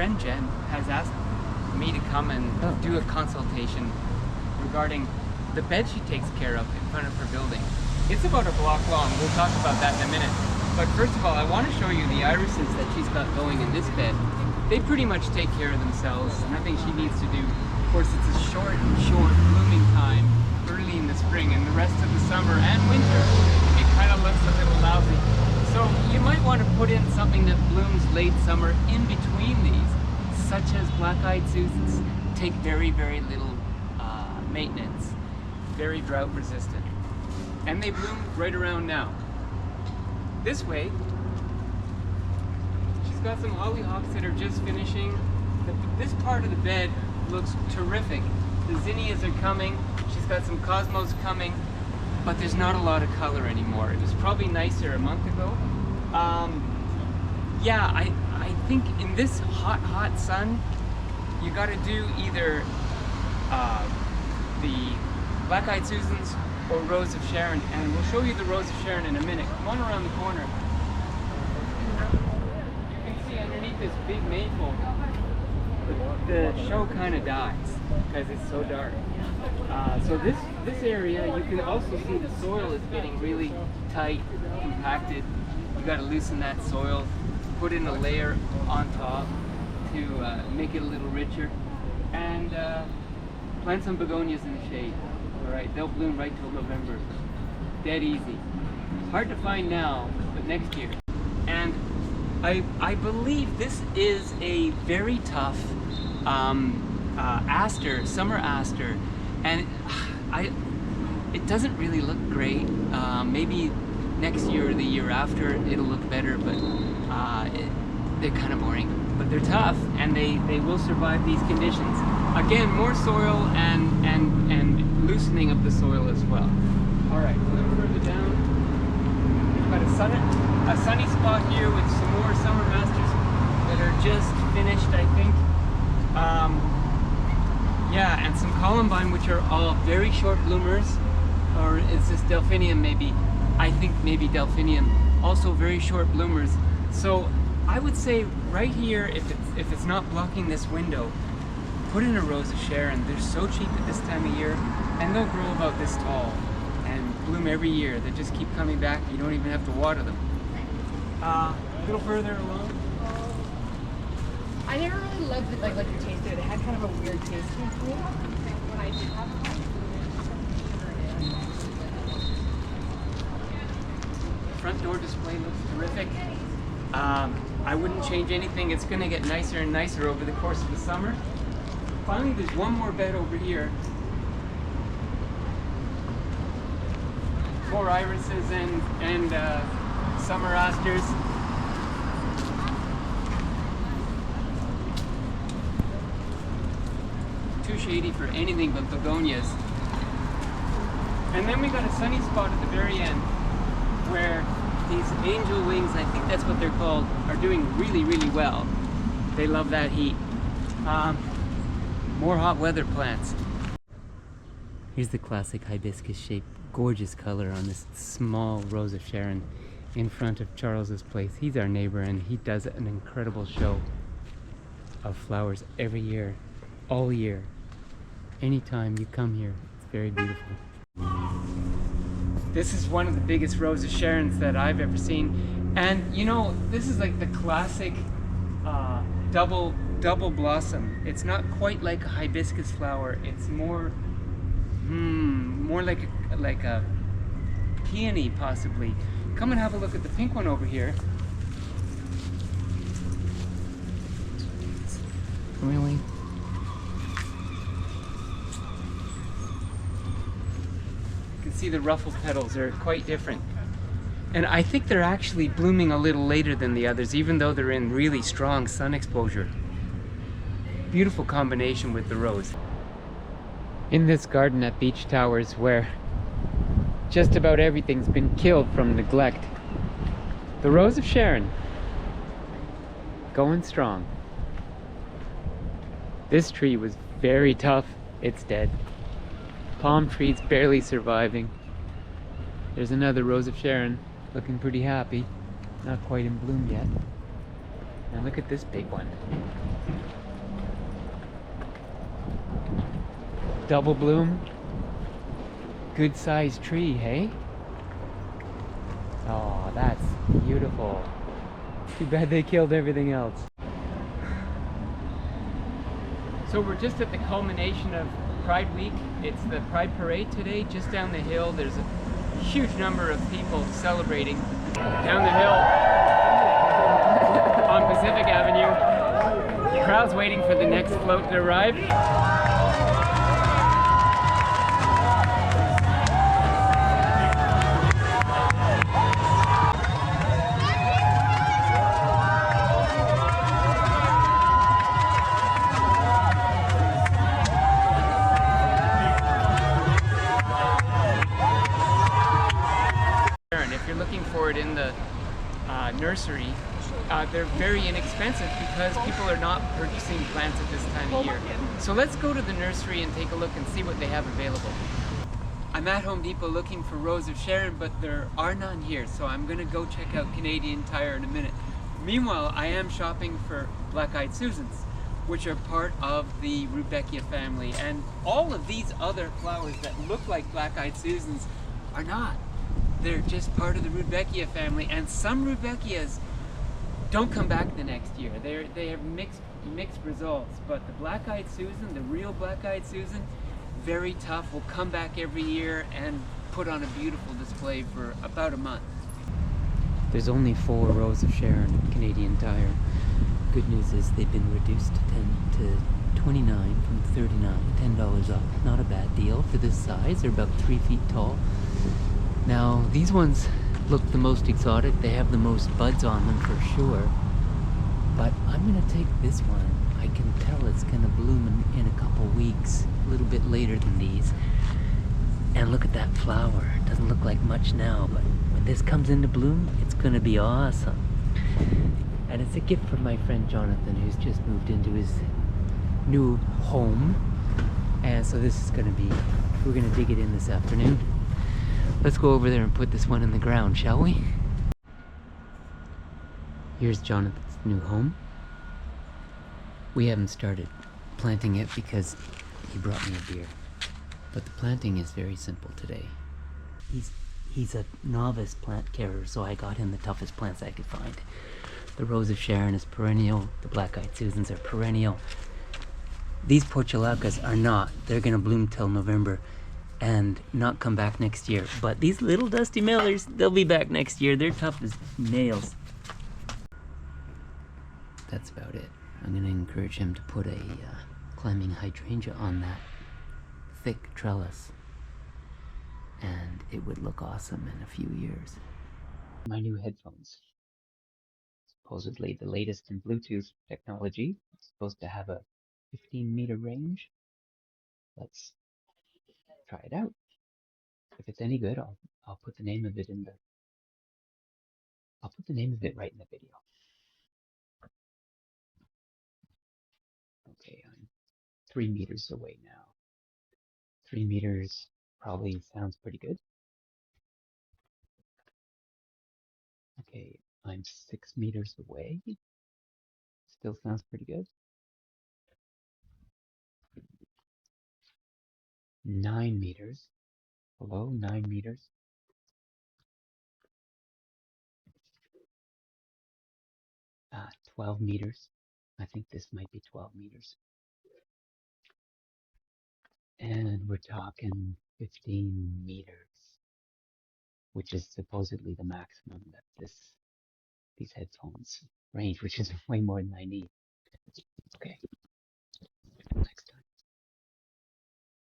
friend Jen has asked me to come and do a consultation regarding the bed she takes care of in front of her building. It's about a block long. We'll talk about that in a minute. But first of all, I want to show you the irises that she's got going in this bed. They pretty much take care of themselves. Nothing she needs to do. Of course, it's a short blooming time early in the spring, and the rest of the summer and winter, it kind of looks a little lousy. So you might want to put in something that blooms late summer in between these, such as black-eyed Susans. Take very, very little maintenance. Very drought resistant. And they bloom right around now. This way, she's got some hollyhocks that are just finishing. This part of the bed looks terrific. The zinnias are coming. She's got some cosmos coming, but there's not a lot of color anymore. It was probably nicer a month ago. Yeah, I think in this hot sun, you got to do either the black-eyed Susans or Rose of Sharon, and we'll show you the Rose of Sharon in a minute. Come on around the corner. You can see underneath this big maple, the show kind of dies because it's so dark. So this area, you can also see the soil is getting really tight, compacted. You got to loosen that soil, put in a layer on top to make it a little richer, and plant some begonias in the shade. All right, they'll bloom right till November. Dead easy. Hard to find now, but next year. And I believe this is a very tough aster, summer aster, and it doesn't really look great. Maybe next year or the year after it'll look better, but they're kind of boring. But they're tough, and they will survive these conditions. Again, more soil and loosening of the soil as well. All right, a little further down, we've got a sunny spot here with some more summer masters that are just finished, I think. Yeah, and some columbine, which are all very short bloomers, or is this delphinium maybe? I think maybe delphinium, also very short bloomers. So I would say right here, if it's not blocking this window, put in a Rose of Sharon. They're so cheap at this time of year, and they'll grow about this tall and bloom every year. They just keep coming back. You don't even have to water them. A little further along. I never really loved it, like the taste of it. It had kind of a weird taste to it. When I did have The front door display looks terrific. I wouldn't change anything. It's going to get nicer and nicer over the course of the summer. Finally, there's one more bed over here. More irises and summer asters. Too shady for anything but begonias. And then we got a sunny spot at the very end where these angel wings, I think that's what they're called, are doing really, really well. They love that heat. More hot weather plants. Here's the classic hibiscus shape, gorgeous color on this small Rose of Sharon in front of Charles's place. He's our neighbor, and he does an incredible show of flowers every year, all year. Anytime you come here, it's very beautiful. This is one of the biggest Rose of Sharons that I've ever seen. And you know, this is like the classic double blossom. It's not quite like a hibiscus flower. It's more like a peony possibly. Come and have a look at the pink one over here. Really? You can see the ruffled petals are quite different. And I think they're actually blooming a little later than the others, even though they're in really strong sun exposure. Beautiful combination with the rose. In this garden at Beach Towers, where just about everything's been killed from neglect, the Rose of Sharon, going strong. This tree was very tough. It's dead. Palm trees barely surviving. There's another Rose of Sharon looking pretty happy. Not quite in bloom yet. Now look at this big one. Double bloom. Good sized tree, hey? Oh, that's beautiful. Too bad they killed everything else. So we're just at the culmination of Pride Week. It's the Pride Parade today, just down the hill. There's a huge number of people celebrating down the hill on Pacific Avenue. The crowd's waiting for the next float to arrive. If you're looking for it in the nursery, they're very inexpensive because people are not purchasing plants at this time of year. So let's go to the nursery and take a look and see what they have available. I'm at Home Depot looking for Rose of Sharon, but there are none here, so I'm gonna go check out Canadian Tire in a minute. Meanwhile, I am shopping for Black-Eyed Susans, which are part of the Rudbeckia family, and all of these other flowers that look like Black-Eyed Susans are not. They're just part of the Rudbeckia family, and some Rudbeckias don't come back the next year. They have mixed results, but the Black-Eyed Susan, the real Black-Eyed Susan, very tough, will come back every year and put on a beautiful display for about a month. There's only 4 Rose of Sharon at Canadian Tire. Good news is they've been reduced to $29 from $39, $10 off. Not a bad deal for this size. They're about 3 feet tall. Now, these ones look the most exotic. They have the most buds on them for sure. But I'm gonna take this one. I can tell it's gonna bloom in a couple weeks, a little bit later than these. And look at that flower. It doesn't look like much now, but when this comes into bloom, it's gonna be awesome. And it's a gift from my friend Jonathan, who's just moved into his new home. And so this is gonna be, we're gonna dig it in this afternoon. Let's go over there and put this one in the ground, shall we? Here's Jonathan's new home. We haven't started planting it because he brought me a beer. But the planting is very simple today. He's a novice plant carer, so I got him the toughest plants I could find. The Rose of Sharon is perennial. The Black-Eyed Susans are perennial. These portulacas are not. They're gonna bloom till November and not come back next year. But these little dusty millers, they'll be back next year. They're tough as nails. That's about it. I'm gonna encourage him to put a climbing hydrangea on that thick trellis, and it would look awesome in a few years. My new headphones. Supposedly the latest in Bluetooth technology. It's supposed to have a 15-meter range. Let's try it out. If it's any good, I'll put the name of it in the. I'll put the name of it right in the video. Okay, I'm 3 meters away now. 3 meters probably sounds pretty good. Okay, I'm 6 meters away. Still sounds pretty good. 9 meters. Hello, 9 meters. 12 meters. I think this might be 12 meters. And we're talking 15 meters, which is supposedly the maximum that these headphones range, which is way more than I need. Okay, next